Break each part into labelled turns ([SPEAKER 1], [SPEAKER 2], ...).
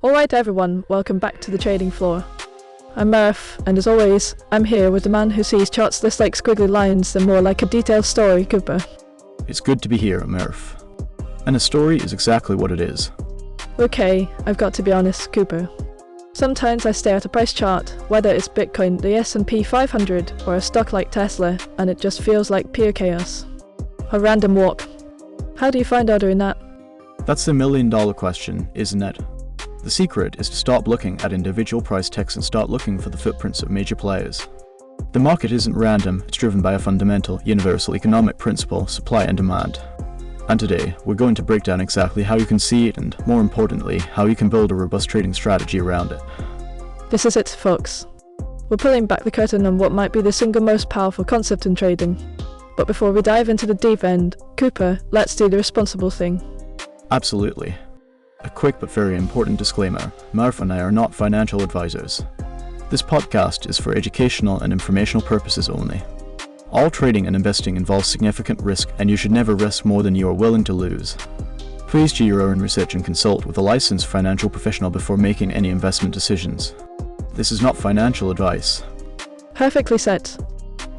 [SPEAKER 1] Alright everyone, welcome back to the trading floor. I'm Murph, and as always, I'm here with the man who sees charts less like squiggly lines than more like a detailed story, Cooper.
[SPEAKER 2] It's good to be here, Murph. And a story is exactly what it is.
[SPEAKER 1] Okay, I've got to be honest, Cooper. Sometimes I stare at a price chart, whether it's Bitcoin, the S&P 500, or a stock like Tesla, and it just feels like pure chaos. A random walk. How do you find order in that?
[SPEAKER 2] That's the million-dollar question, isn't it? The secret is to stop looking at individual price ticks and start looking for the footprints of major players. The market isn't random, it's driven by a fundamental, universal economic principle, supply and demand. And today, we're going to break down exactly how you can see it and, more importantly, how you can build a robust trading strategy around it.
[SPEAKER 1] This is it, folks. We're pulling back the curtain on what might be the single most powerful concept in trading. But before we dive into the deep end, Cooper, let's do the responsible thing.
[SPEAKER 2] Absolutely. A quick but very important disclaimer, Murph and I are not financial advisors. This podcast is for educational and informational purposes only. All trading and investing involves significant risk, and you should never risk more than you are willing to lose. Please do your own research and consult with a licensed financial professional before making any investment decisions. This is not financial advice.
[SPEAKER 1] Perfectly said.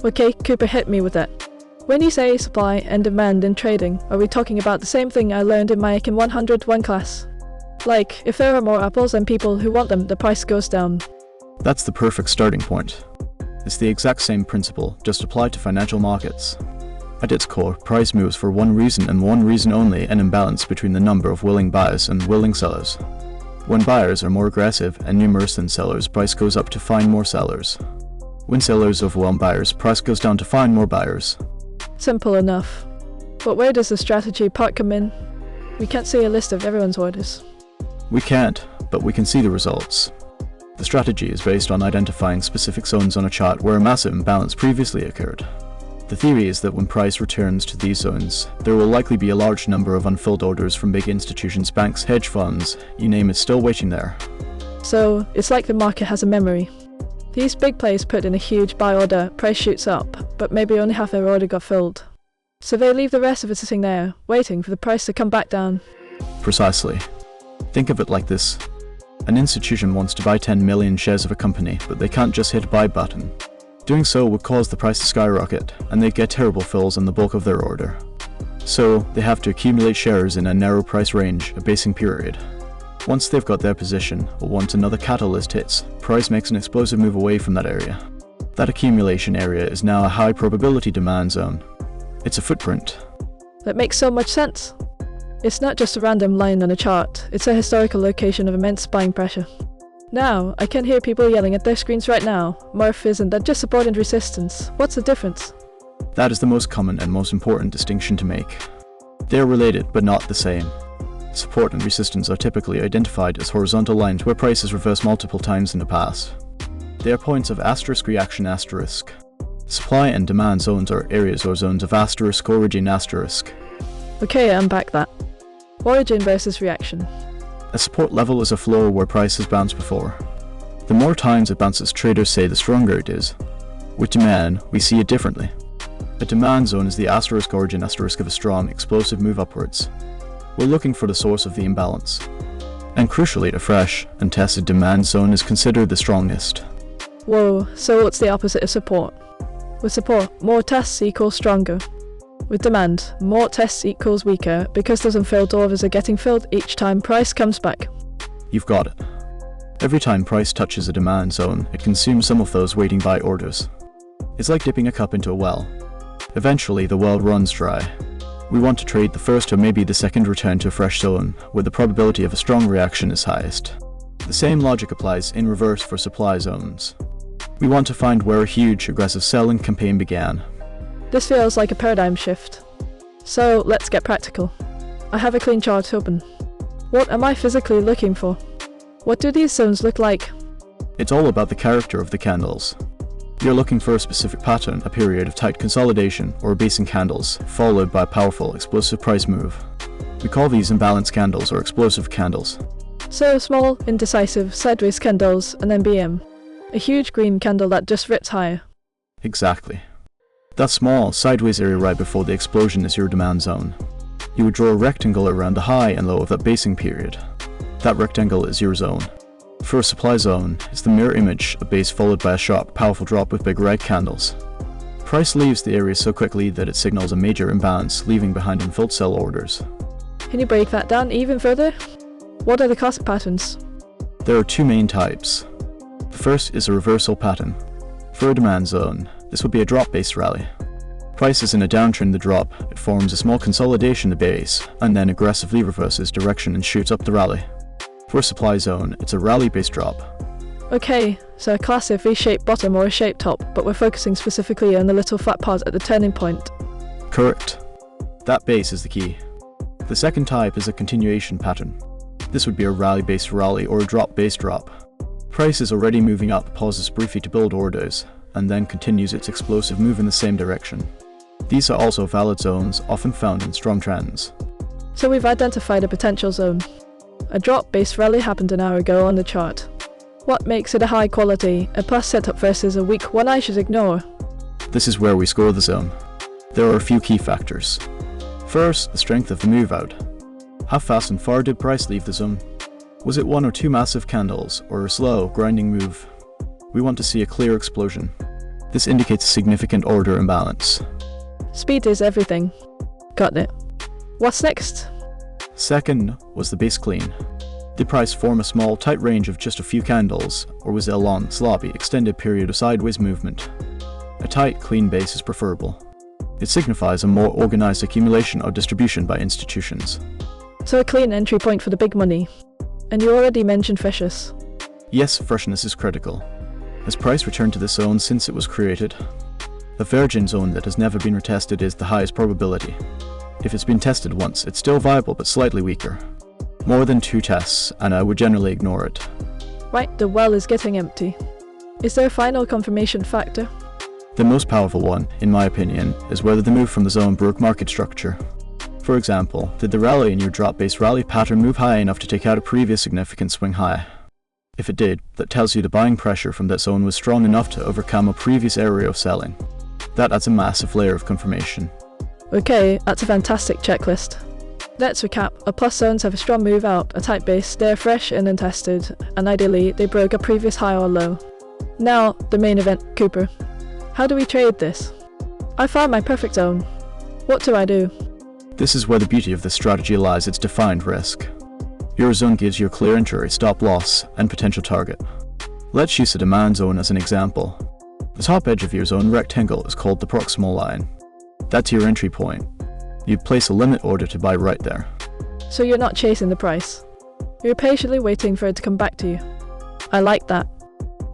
[SPEAKER 1] Okay, Cooper, hit me with it. When you say supply and demand in trading, are we talking about the same thing I learned in my Econ 101 class? Like, if there are more apples than people who want them, the price goes down.
[SPEAKER 2] That's the perfect starting point. It's the exact same principle, just applied to financial markets. At its core, price moves for one reason and one reason only: an imbalance between the number of willing buyers and willing sellers. When buyers are more aggressive and numerous than sellers, price goes up to find more sellers. When sellers overwhelm buyers, price goes down to find more buyers.
[SPEAKER 1] Simple enough. But where does the strategy part come in? We can't see a list of everyone's orders.
[SPEAKER 2] We can't, but we can see the results. The strategy is based on identifying specific zones on a chart where a massive imbalance previously occurred. The theory is that when price returns to these zones, there will likely be a large number of unfilled orders from big institutions, banks, hedge funds, you name it, still waiting there.
[SPEAKER 1] So, it's like the market has a memory. These big players put in a huge buy order, price shoots up, but maybe only half their order got filled. So they leave the rest of it sitting there, waiting for the price to come back down.
[SPEAKER 2] Precisely. Think of it like this. An institution wants to buy 10 million shares of a company, but they can't just hit a buy button. Doing so would cause the price to skyrocket, and they'd get terrible fills on the bulk of their order. So, they have to accumulate shares in a narrow price range, a basing period. Once they've got their position, or once another catalyst hits, price makes an explosive move away from that area. That accumulation area is now a high probability demand zone. It's a footprint.
[SPEAKER 1] That makes so much sense. It's not just a random line on a chart, it's a historical location of immense buying pressure. Now, I can hear people yelling at their screens right now, Murph, isn't that just support and resistance? What's the difference?
[SPEAKER 2] That is the most common and most important distinction to make. They are related, but not the same. Support and resistance are typically identified as horizontal lines where prices reverse multiple times in the past. They are points of asterisk reaction asterisk. Supply and demand zones are areas or zones of asterisk origin asterisk.
[SPEAKER 1] Okay, unpack that. Origin versus reaction.
[SPEAKER 2] A support level is a floor where price has bounced before. The more times it bounces, traders say the stronger it is. With demand, we see it differently. A demand zone is the asterisk origin asterisk of a strong, explosive move upwards. We're looking for the source of the imbalance. And crucially, a fresh and tested demand zone is considered the strongest.
[SPEAKER 1] Whoa, so what's the opposite of support? With support, more tests equals stronger. With demand, more tests equals weaker because those unfilled orders are getting filled each time price comes back.
[SPEAKER 2] You've got it. Every time price touches a demand zone, it consumes some of those waiting buy orders. It's like dipping a cup into a well. Eventually, the well runs dry. We want to trade the first or maybe the second return to a fresh zone, where the probability of a strong reaction is highest. The same logic applies in reverse for supply zones. We want to find where a huge, aggressive selling campaign began.
[SPEAKER 1] This feels like a paradigm shift. So, let's get practical. I have a clean chart open. What am I physically looking for? What do these zones look like?
[SPEAKER 2] It's all about the character of the candles. You're looking for a specific pattern, a period of tight consolidation, or basing candles, followed by a powerful, explosive price move. We call these imbalance candles or explosive candles.
[SPEAKER 1] So small, indecisive, sideways candles, and then BM. A huge green candle that just rips higher.
[SPEAKER 2] Exactly. That small, sideways area right before the explosion is your demand zone. You would draw a rectangle around the high and low of that basing period. That rectangle is your zone. For a supply zone, it's the mirror image, a base followed by a sharp, powerful drop with big red candles. Price leaves the area so quickly that it signals a major imbalance, leaving behind unfilled sell orders.
[SPEAKER 1] Can you break that down even further? What are the classic patterns?
[SPEAKER 2] There are two main types. The first is a reversal pattern. For a demand zone, this would be a drop-based rally. Price is in a downtrend. The drop, it forms a small consolidation in the base, and then aggressively reverses direction and shoots up the rally. For a supply zone, it's a rally-based drop.
[SPEAKER 1] Okay, so a classic V-shaped bottom or a shaped top, but we're focusing specifically on the little flat part at the turning point.
[SPEAKER 2] Correct. That base is the key. The second type is a continuation pattern. This would be a rally-based rally or a drop-based drop. Price is already moving up, pauses briefly to build orders, and then continues its explosive move in the same direction. These are also valid zones, often found in strong trends.
[SPEAKER 1] So we've identified a potential zone. A drop-based rally happened an hour ago on the chart. What makes it a high quality, a plus setup versus a weak one I should ignore?
[SPEAKER 2] This is where we score the zone. There are a few key factors. First, the strength of the move out. How fast and far did price leave the zone? Was it one or two massive candles, or a slow, grinding move? We want to see a clear explosion. This indicates a significant order imbalance.
[SPEAKER 1] Speed is everything. Got it. What's next?
[SPEAKER 2] Second was the base clean. Did price form a small, tight range of just a few candles, or was it a long, sloppy, extended period of sideways movement? A tight, clean base is preferable. It signifies a more organized accumulation or distribution by institutions.
[SPEAKER 1] So a clean entry point for the big money. And you already mentioned freshness.
[SPEAKER 2] Yes, freshness is critical. Has price returned to this zone since it was created? The virgin zone that has never been retested is the highest probability. If it's been tested once, it's still viable but slightly weaker. More than 2 tests, and I would generally ignore it.
[SPEAKER 1] Right, the well is getting empty. Is there a final confirmation factor?
[SPEAKER 2] The most powerful one, in my opinion, is whether the move from the zone broke market structure. For example, did the rally in your drop-based rally pattern move high enough to take out a previous significant swing high? If it did, that tells you the buying pressure from that zone was strong enough to overcome a previous area of selling. That adds a massive layer of confirmation.
[SPEAKER 1] Okay, that's a fantastic checklist. Let's recap. A plus zones have a strong move out, a tight base, they're fresh and untested, and ideally they broke a previous high or low. Now, the main event, Cooper. How do we trade this? I found my perfect zone. What do I do?
[SPEAKER 2] This is where the beauty of this strategy lies, its defined risk. Your zone gives you a clear entry, stop loss, and potential target. Let's use a demand zone as an example. The top edge of your zone rectangle is called the proximal line. That's your entry point. You'd place a limit order to buy right there.
[SPEAKER 1] So you're not chasing the price. You're patiently waiting for it to come back to you. I like that.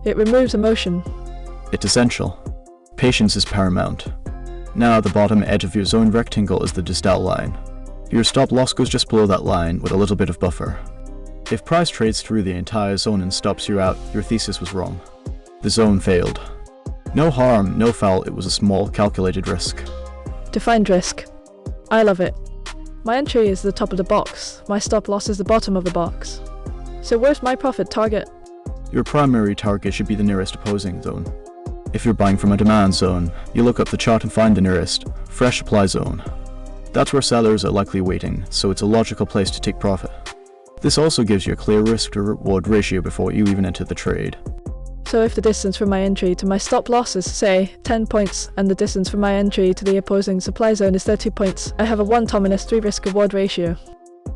[SPEAKER 1] It removes emotion.
[SPEAKER 2] It's essential. Patience is paramount. Now the bottom edge of your zone rectangle is the distal line. Your stop loss goes just below that line with a little bit of buffer. If price trades through the entire zone and stops you out, your thesis was wrong. The zone failed. No harm, no foul, it was a small, calculated risk.
[SPEAKER 1] Defined risk. I love it. My entry is the top of the box, my stop loss is the bottom of the box. So where's my profit target?
[SPEAKER 2] Your primary target should be the nearest opposing zone. If you're buying from a demand zone, you look up the chart and find the nearest, fresh supply zone. That's where sellers are likely waiting, so it's a logical place to take profit. This also gives you a clear risk to reward ratio before you even enter the trade.
[SPEAKER 1] So if the distance from my entry to my stop loss is, say, 10 points, and the distance from my entry to the opposing supply zone is 30 points, I have a 1:3 risk-reward ratio.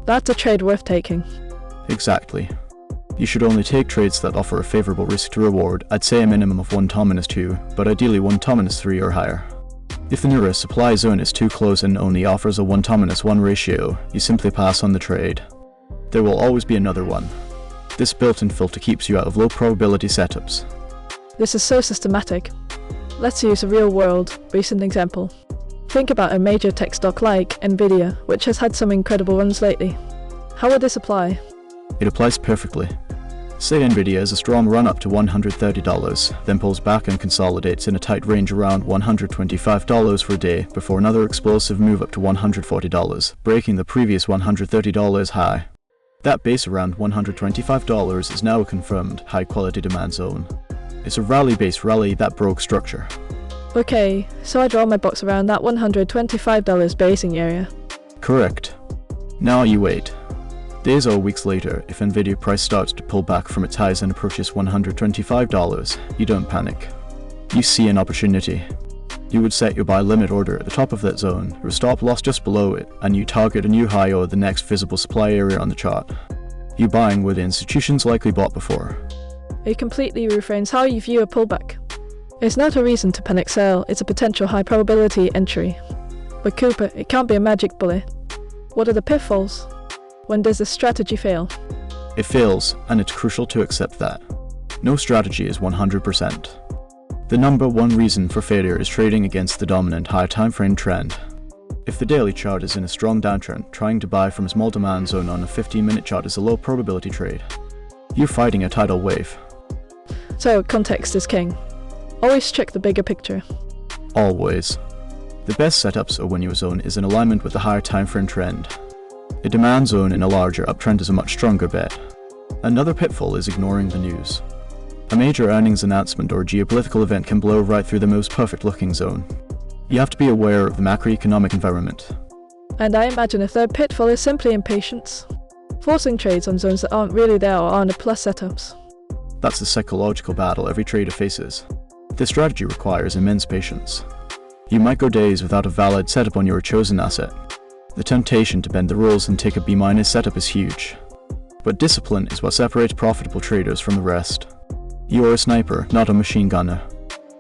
[SPEAKER 1] That's a trade worth taking.
[SPEAKER 2] Exactly. You should only take trades that offer a favorable risk to reward. I'd say a minimum of 1:2, but ideally 1:3 or higher. If the nearest supply zone is too close and only offers a 1:1 ratio, you simply pass on the trade. There will always be another one. This built-in filter keeps you out of low-probability setups.
[SPEAKER 1] This is so systematic. Let's use a real-world, recent example. Think about a major tech stock like Nvidia, which has had some incredible runs lately. How would this apply?
[SPEAKER 2] It applies perfectly. Say Nvidia has a strong run up to $130, then pulls back and consolidates in a tight range around $125 for a day before another explosive move up to $140, breaking the previous $130 high. That base around $125 is now a confirmed high-quality demand zone. It's a rally-based rally that broke structure.
[SPEAKER 1] Okay, so I draw my box around that $125 basing area.
[SPEAKER 2] Correct. Now you wait. Days or weeks later, if Nvidia price starts to pull back from its highs and approaches $125, you don't panic. You see an opportunity. You would set your buy limit order at the top of that zone, or stop loss just below it, and you target a new high or the next visible supply area on the chart. You buying where the institution's likely bought before.
[SPEAKER 1] It completely reframes how you view a pullback. It's not a reason to panic sell, it's a potential high probability entry. But Cooper, it can't be a magic bullet. What are the pitfalls? When does this strategy fail?
[SPEAKER 2] It fails, and it's crucial to accept that. No strategy is 100%. The number one reason for failure is trading against the dominant higher time frame trend. If the daily chart is in a strong downtrend, trying to buy from a small demand zone on a 15-minute chart is a low probability trade. You're fighting a tidal wave.
[SPEAKER 1] So, context is king. Always check the bigger picture.
[SPEAKER 2] Always. The best setups are when your zone is in alignment with the higher time frame trend. A demand zone in a larger uptrend is a much stronger bet. Another pitfall is ignoring the news. A major earnings announcement or geopolitical event can blow right through the most perfect looking zone. You have to be aware of the macroeconomic environment.
[SPEAKER 1] And I imagine a third pitfall is simply impatience. Forcing trades on zones that aren't really there or aren't plus setups.
[SPEAKER 2] That's the psychological battle every trader faces. This strategy requires immense patience. You might go days without a valid setup on your chosen asset. The temptation to bend the rules and take a B- setup is huge. But discipline is what separates profitable traders from the rest. You are a sniper, not a machine gunner.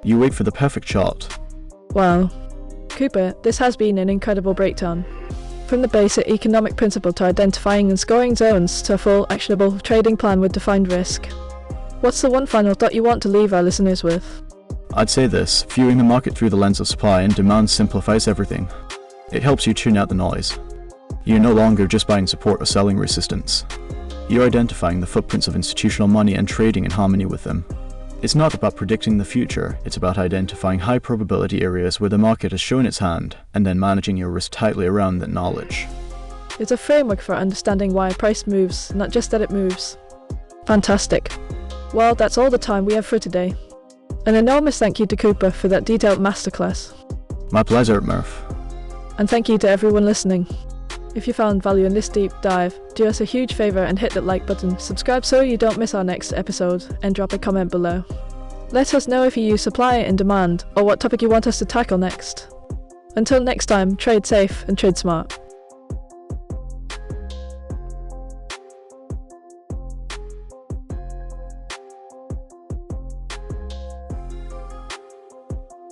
[SPEAKER 2] You wait for the perfect shot.
[SPEAKER 1] Wow. Cooper, this has been an incredible breakdown. From the basic economic principle to identifying and scoring zones to a full, actionable trading plan with defined risk. What's the one final thought you want to leave our listeners with?
[SPEAKER 2] I'd say this: viewing the market through the lens of supply and demand simplifies everything. It helps you tune out the noise. You're no longer just buying support or selling resistance. You're identifying the footprints of institutional money and trading in harmony with them. It's not about predicting the future, it's about identifying high probability areas where the market has shown its hand, and then managing your risk tightly around that knowledge.
[SPEAKER 1] It's a framework for understanding why a price moves, not just that it moves. Fantastic. Well, that's all the time we have for today. An enormous thank you to Cooper for that detailed masterclass.
[SPEAKER 2] My pleasure, Murph.
[SPEAKER 1] And thank you to everyone listening. If you found value in this deep dive, do us a huge favour and hit that like button, subscribe so you don't miss our next episode, and drop a comment below. Let us know if you use supply and demand, or what topic you want us to tackle next. Until next time, trade safe and trade smart.